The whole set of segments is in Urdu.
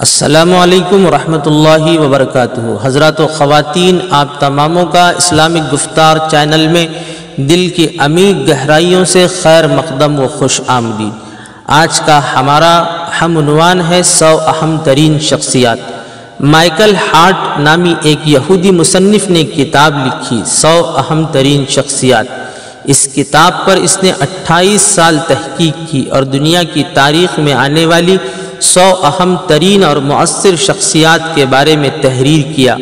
السلام علیکم ورحمۃ اللہ وبرکاتہ۔ حضرات و خواتین، آپ تماموں کا اسلامک گفتار چینل میں دل کی عمیق گہرائیوں سے خیر مقدم و خوش آمدید۔ آج کا ہمارا اہم عنوان ہے 100 اہم ترین شخصیات۔ مائیکل ہارٹ نامی ایک یہودی مصنف نے کتاب لکھی 100 اہم ترین شخصیات۔ اس کتاب پر اس نے 28 سال تحقیق کی اور دنیا کی تاریخ میں آنے والی 100 اہم ترین اور مؤثر شخصیات کے بارے میں تحریر کیا۔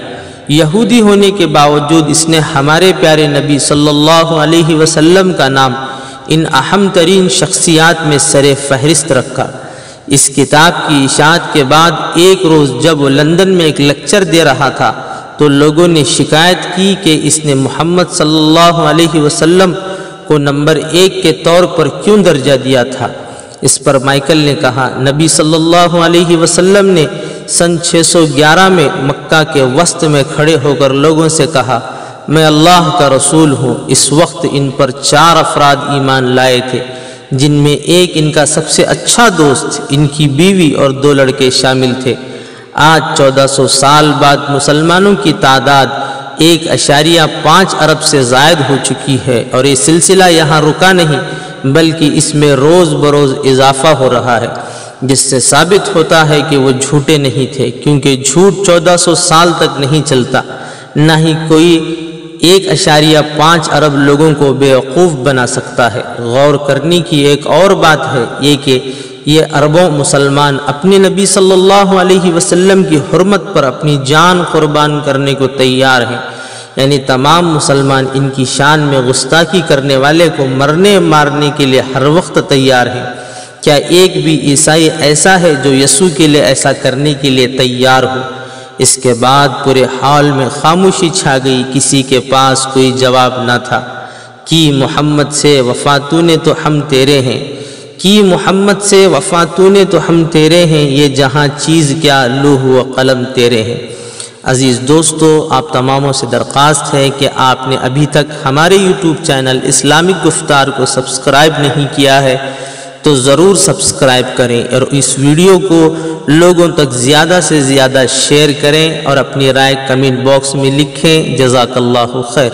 یہودی ہونے کے باوجود اس نے ہمارے پیارے نبی صلی اللہ علیہ وسلم کا نام ان اہم ترین شخصیات میں سر فہرست رکھا۔ اس کتاب کی اشاعت کے بعد ایک روز جب وہ لندن میں ایک لیکچر دے رہا تھا تو لوگوں نے شکایت کی کہ اس نے محمد صلی اللہ علیہ وسلم کو نمبر 1 کے طور پر کیوں درجہ دیا تھا۔ اس پر مائیکل نے کہا، نبی صلی اللہ علیہ وسلم نے سن 611 میں مکہ کے وسط میں کھڑے ہو کر لوگوں سے کہا، میں اللہ کا رسول ہوں۔ اس وقت ان پر 4 افراد ایمان لائے تھے، جن میں ایک ان کا سب سے اچھا دوست، ان کی بیوی اور 2 لڑکے شامل تھے۔ آج 1400 سال بعد مسلمانوں کی تعداد 1.5 ارب سے زائد ہو چکی ہے، اور یہ سلسلہ یہاں رکا نہیں بلکہ اس میں روز بروز اضافہ ہو رہا ہے، جس سے ثابت ہوتا ہے کہ وہ جھوٹے نہیں تھے، کیونکہ جھوٹ 1400 سال تک نہیں چلتا، نہ ہی کوئی 1.5 ارب لوگوں کو بیوقوف بنا سکتا ہے۔ غور کرنے کی ایک اور بات ہے یہ کہ یہ اربوں مسلمان اپنے نبی صلی اللہ علیہ وسلم کی حرمت پر اپنی جان قربان کرنے کو تیار ہیں، یعنی تمام مسلمان ان کی شان میں گستاخی کرنے والے کو مرنے مارنے کے لیے ہر وقت تیار ہیں۔ کیا ایک بھی عیسائی ایسا ہے جو یسوع کے لیے ایسا کرنے کے لیے تیار ہو؟ اس کے بعد پورے حال میں خاموشی چھا گئی، کسی کے پاس کوئی جواب نہ تھا۔ کی محمد سے وفا تو نے تو ہم تیرے ہیں، کی محمد سے وفا تو نے تو ہم تیرے ہیں، یہ جہاں چیز کیا لوح و قلم تیرے ہیں۔ عزیز دوستو، آپ تماموں سے درخواست ہے کہ آپ نے ابھی تک ہمارے یوٹیوب چینل اسلامک گفتار کو سبسکرائب نہیں کیا ہے تو ضرور سبسکرائب کریں، اور اس ویڈیو کو لوگوں تک زیادہ سے زیادہ شیئر کریں اور اپنی رائے کمنٹ باکس میں لکھیں۔ جزاک اللہ خیر۔